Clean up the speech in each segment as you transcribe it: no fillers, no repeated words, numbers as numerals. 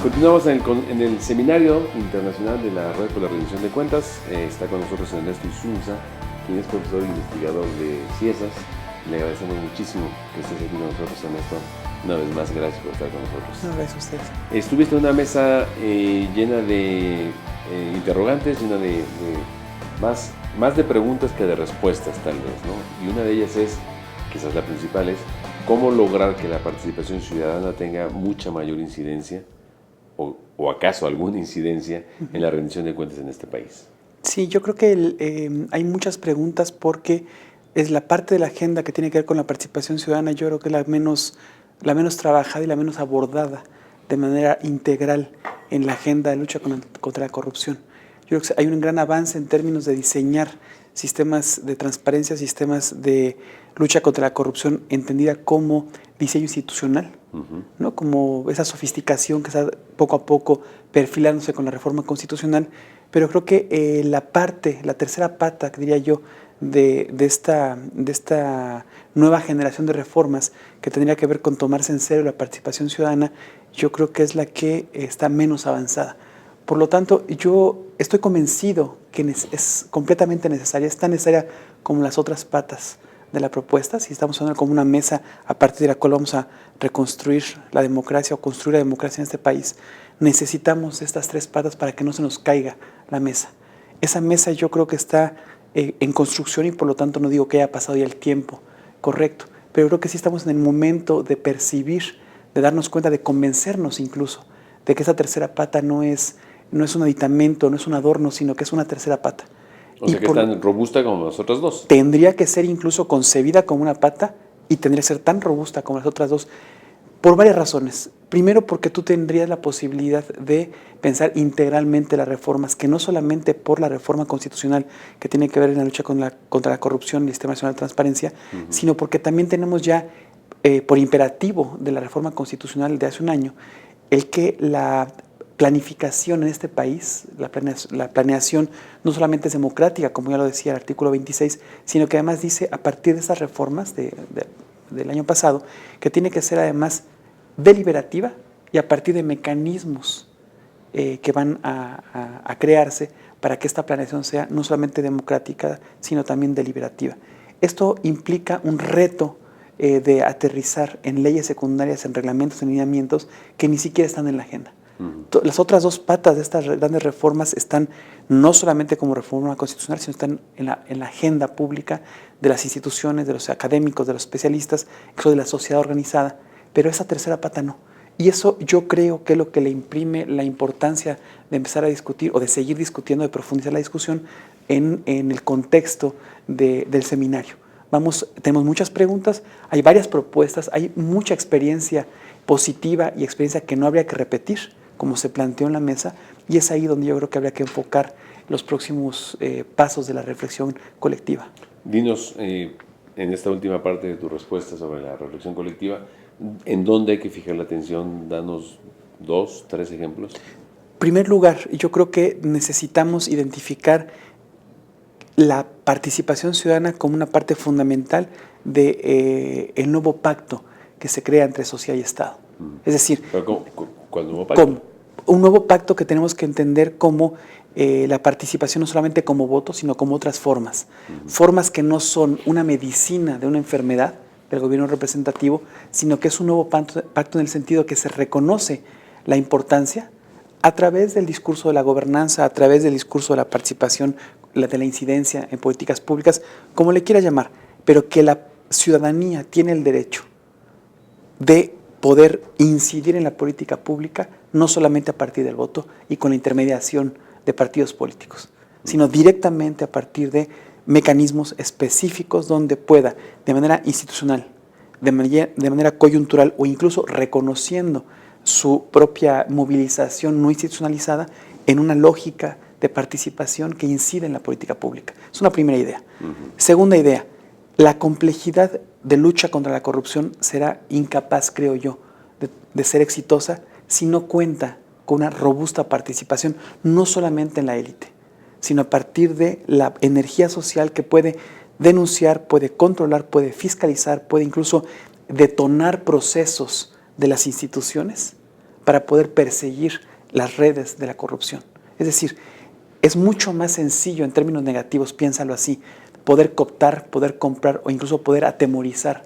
Continuamos en el Seminario Internacional de la Red por la Rendición de Cuentas. Está con nosotros Ernesto Insunza, quien es profesor e investigador de CIESAS. Le agradecemos muchísimo que estés aquí con nosotros, Ernesto. Una vez más, gracias por estar con nosotros. No, gracias a ustedes. Estuviste en una mesa llena de interrogantes, llena de más de preguntas que de respuestas, tal vez, ¿no? Y una de ellas es, quizás la principal, es cómo lograr que la participación ciudadana tenga mucha mayor incidencia o acaso alguna incidencia en la rendición de cuentas en este país. Sí, yo creo que hay muchas preguntas porque es la parte de la agenda que tiene que ver con la participación ciudadana, yo creo que es la menos trabajada y la menos abordada de manera integral en la agenda de lucha contra la corrupción. Yo creo que hay un gran avance en términos de diseñar sistemas de transparencia, sistemas de lucha contra la corrupción entendida como diseño institucional, ¿no? Como esa sofisticación que está poco a poco perfilándose con la reforma constitucional, pero creo que la tercera pata, que diría yo, de esta nueva generación de reformas que tendría que ver con tomarse en serio la participación ciudadana, yo creo que es la que está menos avanzada. Por lo tanto, yo estoy convencido que es completamente necesaria, es tan necesaria como las otras patas de la propuesta. Si estamos hablando como una mesa a partir de la cual vamos a reconstruir la democracia o construir la democracia en este país, necesitamos estas tres patas para que no se nos caiga la mesa. Esa mesa yo creo que está en construcción y por lo tanto no digo que haya pasado ya el tiempo correcto, pero creo que sí estamos en el momento de percibir, de darnos cuenta, de convencernos incluso de que esa tercera pata no es un aditamento, no es un adorno, sino que es una tercera pata. O sea, que es tan robusta como las otras dos. Tendría que ser incluso concebida como una pata y tendría que ser tan robusta como las otras dos por varias razones. Primero, porque tú tendrías la posibilidad de pensar integralmente las reformas, que no solamente por la reforma constitucional que tiene que ver en la lucha contra la corrupción y el Sistema Nacional de Transparencia, sino porque también tenemos ya, por imperativo de la reforma constitucional de hace un año, el que la planificación en este país, la planeación no solamente es democrática, como ya lo decía el artículo 26, sino que además dice, a partir de estas reformas del año pasado, que tiene que ser además deliberativa y a partir de mecanismos que van a crearse para que esta planeación sea no solamente democrática, sino también deliberativa. Esto implica un reto de aterrizar en leyes secundarias, en reglamentos, en lineamientos que ni siquiera están en la agenda. Las otras dos patas de estas grandes reformas están no solamente como reforma constitucional, sino están en la agenda pública de las instituciones, de los académicos, de los especialistas, incluso de la sociedad organizada, pero esa tercera pata no. Y eso yo creo que es lo que le imprime la importancia de empezar a discutir o de seguir discutiendo, de profundizar la discusión en el contexto del seminario. Tenemos muchas preguntas, hay varias propuestas, hay mucha experiencia positiva y experiencia que no habría que repetir, como se planteó en la mesa, y es ahí donde yo creo que habría que enfocar los próximos pasos de la reflexión colectiva. Dinos, en esta última parte de tu respuesta sobre la reflexión colectiva, ¿en dónde hay que fijar la atención? Danos 2, 3 ejemplos. En primer lugar, yo creo que necesitamos identificar la participación ciudadana como una parte fundamental del nuevo pacto que se crea entre sociedad y Estado. Es decir, ¿cuál nuevo pacto? Un nuevo pacto que tenemos que entender como la participación no solamente como voto, sino como otras formas. Formas que no son una medicina de una enfermedad del gobierno representativo, sino que es un nuevo pacto en el sentido que se reconoce la importancia a través del discurso de la gobernanza, a través del discurso de la participación, de la incidencia en políticas públicas, como le quiera llamar, pero que la ciudadanía tiene el derecho de poder incidir en la política pública, no solamente a partir del voto y con la intermediación de partidos políticos, sino directamente a partir de mecanismos específicos donde pueda, de manera institucional, de manera coyuntural o incluso reconociendo su propia movilización no institucionalizada en una lógica de participación que incide en la política pública. Es una primera idea. Segunda idea, la complejidad de lucha contra la corrupción será incapaz, creo yo, de ser exitosa si no cuenta con una robusta participación, no solamente en la élite, sino a partir de la energía social que puede denunciar, puede controlar, puede fiscalizar, puede incluso detonar procesos de las instituciones para poder perseguir las redes de la corrupción. Es decir, es mucho más sencillo en términos negativos, piénsalo así, poder cooptar, poder comprar o incluso poder atemorizar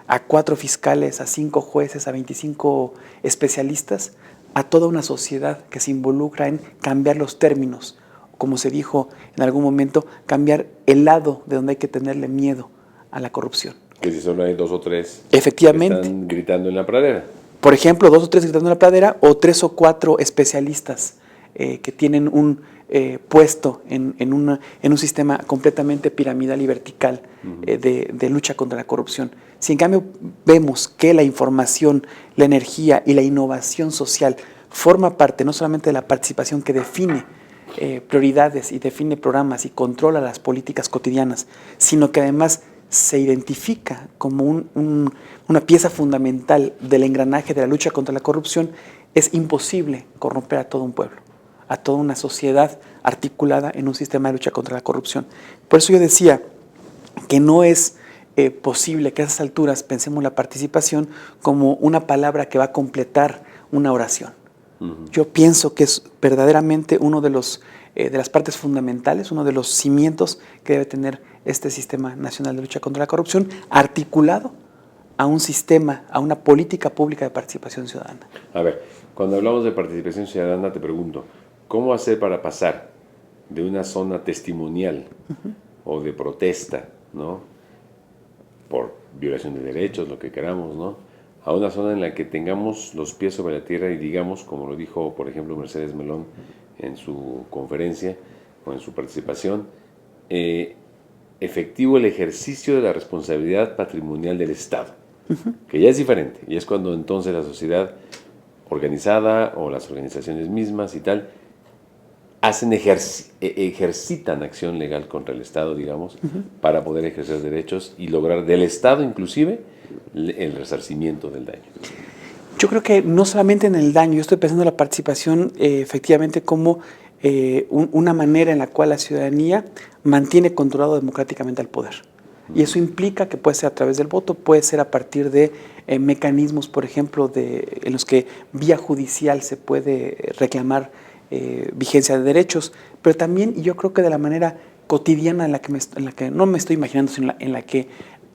a 4 fiscales, a 5 jueces, a 25 especialistas, a toda una sociedad que se involucra en cambiar los términos, como se dijo en algún momento, cambiar el lado de donde hay que tenerle miedo a la corrupción. Que si solo hay 2 o 3 Efectivamente. que están gritando en la pradera. Por ejemplo, 2 o 3 gritando en la pradera o 3 o 4 especialistas que tienen un puesto en un sistema completamente piramidal y vertical de lucha contra la corrupción. Si en cambio vemos que la información, la energía y la innovación social forma parte no solamente de la participación que define prioridades y define programas y controla las políticas cotidianas, sino que además se identifica como una pieza fundamental del engranaje de la lucha contra la corrupción, es imposible corromper a todo un pueblo, a toda una sociedad articulada en un sistema de lucha contra la corrupción. Por eso yo decía que no es posible que a esas alturas pensemos la participación como una palabra que va a completar una oración. Yo pienso que es verdaderamente uno de las partes fundamentales, uno de los cimientos que debe tener este Sistema Nacional de Lucha contra la Corrupción, articulado a un sistema, a una política pública de participación ciudadana. A ver, cuando hablamos de participación ciudadana, te pregunto, ¿cómo hacer para pasar de una zona testimonial o de protesta, ¿no?, por violación de derechos, lo que queramos, ¿no?, a una zona en la que tengamos los pies sobre la tierra y digamos, como lo dijo, por ejemplo, Mercedes Melón en su conferencia o en su participación, efectivo el ejercicio de la responsabilidad patrimonial del Estado, que ya es diferente, y es cuando entonces la sociedad organizada o las organizaciones mismas y tal hacen ejercitan acción legal contra el Estado, digamos, para poder ejercer derechos y lograr del Estado inclusive el resarcimiento del daño. Yo creo que no solamente en el daño, yo estoy pensando en la participación efectivamente como una manera en la cual la ciudadanía mantiene controlado democráticamente al poder. Y eso implica que puede ser a través del voto, puede ser a partir de mecanismos, por ejemplo, en los que vía judicial se puede reclamar vigencia de derechos, pero también, y yo creo que de la manera cotidiana en la que no me estoy imaginando, sino en la que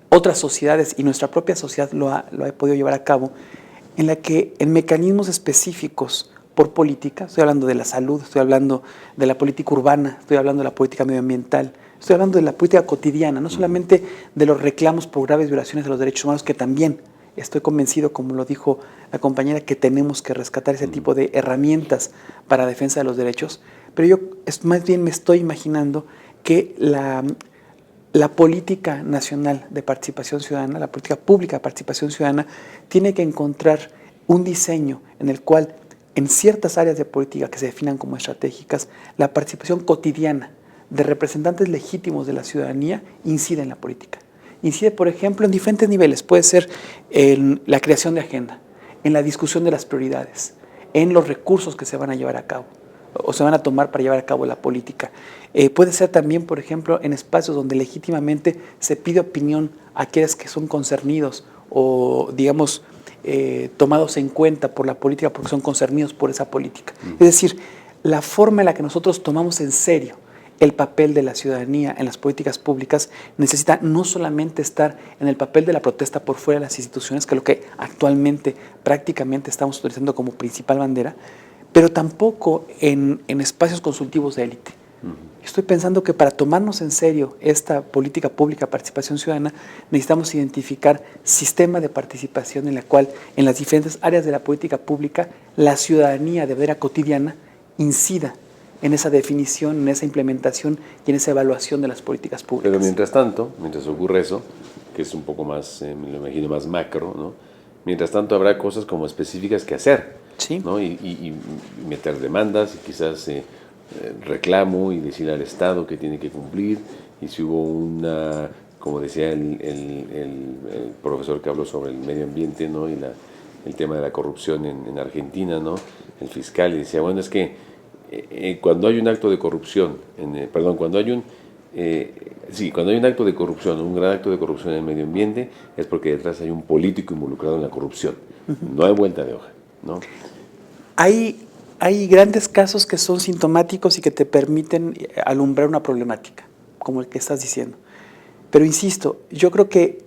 otras sociedades y nuestra propia sociedad lo ha podido llevar a cabo, en la que en mecanismos específicos por política, estoy hablando de la salud, estoy hablando de la política urbana, estoy hablando de la política medioambiental, estoy hablando de la política cotidiana, no solamente de los reclamos por graves violaciones de los derechos humanos, que también estoy convencido, como lo dijo la compañera, que tenemos que rescatar ese tipo de herramientas para defensa de los derechos, pero yo más bien me estoy imaginando que la política nacional de participación ciudadana, la política pública de participación ciudadana, tiene que encontrar un diseño en el cual, en ciertas áreas de política que se definan como estratégicas, la participación cotidiana de representantes legítimos de la ciudadanía incide en la política. Incide, por ejemplo, en diferentes niveles. Puede ser en la creación de agenda, en la discusión de las prioridades, en los recursos que se van a llevar a cabo o se van a tomar para llevar a cabo la política. Puede ser también, por ejemplo, en espacios donde legítimamente se pide opinión a aquellos que son concernidos o, digamos, tomados en cuenta por la política porque son concernidos por esa política. Es decir, la forma en la que nosotros tomamos en serio el papel de la ciudadanía en las políticas públicas necesita no solamente estar en el papel de la protesta por fuera de las instituciones, que es lo que actualmente prácticamente estamos utilizando como principal bandera, pero tampoco en espacios consultivos de élite. Estoy pensando que para tomarnos en serio esta política pública de participación ciudadana necesitamos identificar sistemas de participación en la cual en las diferentes áreas de la política pública la ciudadanía de manera cotidiana incida en esa definición, en esa implementación y en esa evaluación de las políticas públicas. Pero mientras tanto, mientras ocurre eso, que es un poco más, me lo imagino, más macro, ¿no? Mientras tanto habrá cosas como específicas que hacer, sí, ¿no? Y meter demandas y quizás reclamo y decirle al Estado que tiene que cumplir. Y si hubo una, como decía el profesor que habló sobre el medio ambiente, ¿no?, y el tema de la corrupción en Argentina, ¿no?, el fiscal, y decía, bueno, es que cuando hay un acto de corrupción, cuando hay un acto de corrupción, un gran acto de corrupción en el medio ambiente, es porque detrás hay un político involucrado en la corrupción. No hay vuelta de hoja, ¿no? Hay grandes casos que son sintomáticos y que te permiten alumbrar una problemática, como el que estás diciendo. Pero insisto, yo creo que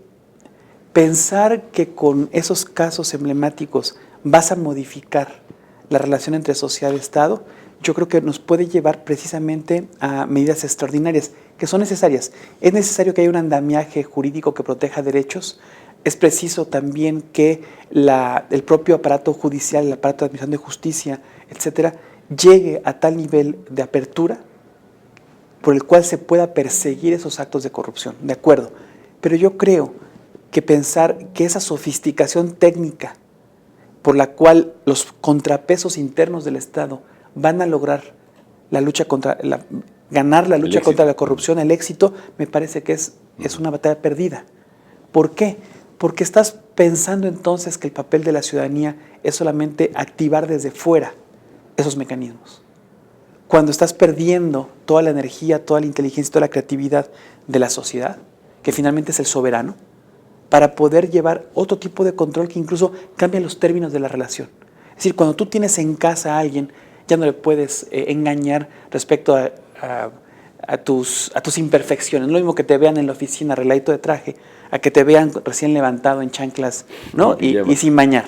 pensar que con esos casos emblemáticos vas a modificar la relación entre sociedad y Estado, yo creo que nos puede llevar precisamente a medidas extraordinarias, que son necesarias. Es necesario que haya un andamiaje jurídico que proteja derechos. Es preciso también que el propio aparato judicial, el aparato de administración de justicia, etcétera, llegue a tal nivel de apertura por el cual se pueda perseguir esos actos de corrupción. De acuerdo. Pero yo creo que pensar que esa sofisticación técnica por la cual los contrapesos internos del Estado van a lograr la lucha ganar la lucha contra la corrupción, el éxito, me parece que es una batalla perdida. ¿Por qué? Porque estás pensando entonces que el papel de la ciudadanía es solamente activar desde fuera esos mecanismos. Cuando estás perdiendo toda la energía, toda la inteligencia, toda la creatividad de la sociedad, que finalmente es el soberano, para poder llevar otro tipo de control que incluso cambia los términos de la relación. Es decir, cuando tú tienes en casa a alguien, ya no le puedes engañar respecto a tus imperfecciones. No es lo mismo que te vean en la oficina arregladito de traje, a que te vean recién levantado en chanclas, ¿no? y sin bañar,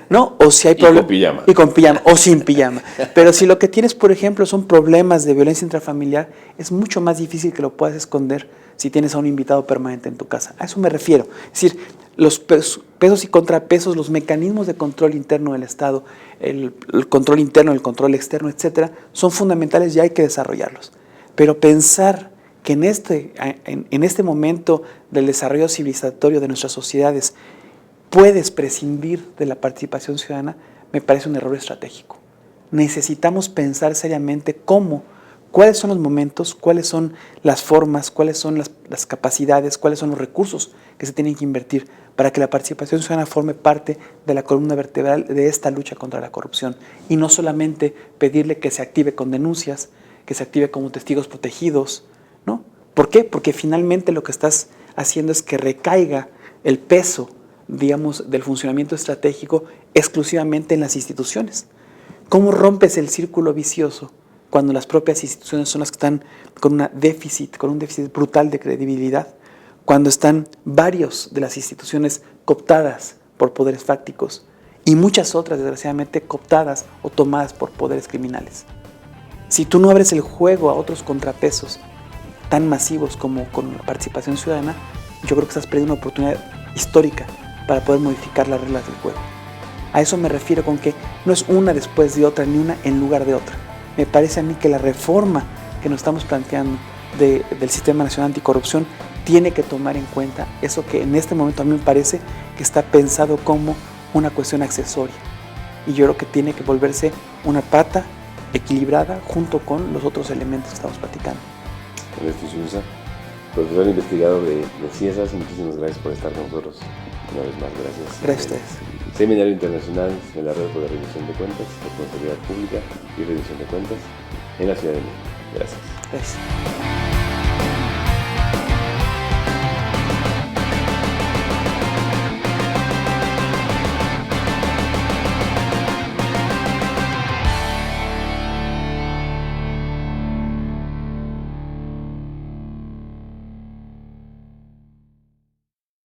¿no? O si hay problemas. Y con pijama. O sin pijama. Pero si lo que tienes, por ejemplo, son problemas de violencia intrafamiliar, es mucho más difícil que lo puedas esconder si tienes a un invitado permanente en tu casa. A eso me refiero. Es decir, los pesos y contrapesos, los mecanismos de control interno del Estado, el control interno, el control externo, etcétera, son fundamentales y hay que desarrollarlos. Pero pensar que en este momento del desarrollo civilizatorio de nuestras sociedades puedes prescindir de la participación ciudadana, me parece un error estratégico. Necesitamos pensar seriamente cuáles son los momentos, cuáles son las formas, cuáles son las capacidades, cuáles son los recursos que se tienen que invertir para que la participación ciudadana forme parte de la columna vertebral de esta lucha contra la corrupción. Y no solamente pedirle que se active con denuncias, que se active como testigos protegidos, ¿no? ¿Por qué? Porque finalmente lo que estás haciendo es que recaiga el peso, digamos, del funcionamiento estratégico exclusivamente en las instituciones. ¿Cómo rompes el círculo vicioso cuando las propias instituciones son las que están con un déficit brutal de credibilidad? Cuando están varios de las instituciones cooptadas por poderes fácticos y muchas otras, desgraciadamente, cooptadas o tomadas por poderes criminales. Si tú no abres el juego a otros contrapesos tan masivos como con la participación ciudadana, yo creo que estás perdiendo una oportunidad histórica para poder modificar las reglas del juego. A eso me refiero con que no es una después de otra, ni una en lugar de otra. Me parece a mí que la reforma que nos estamos planteando del Sistema Nacional Anticorrupción tiene que tomar en cuenta eso que en este momento a mí me parece que está pensado como una cuestión accesoria. Y yo creo que tiene que volverse una pata equilibrada junto con los otros elementos que estamos platicando. Ernesto Insulza, profesor investigador de CIESAS, muchísimas gracias por estar con nosotros. Una vez más, gracias. Gracias a ustedes. Seminario Internacional de la Red de Rendición de Cuentas, Responsabilidad Pública y Rendición de Cuentas en la Ciudad de México. Gracias. Gracias.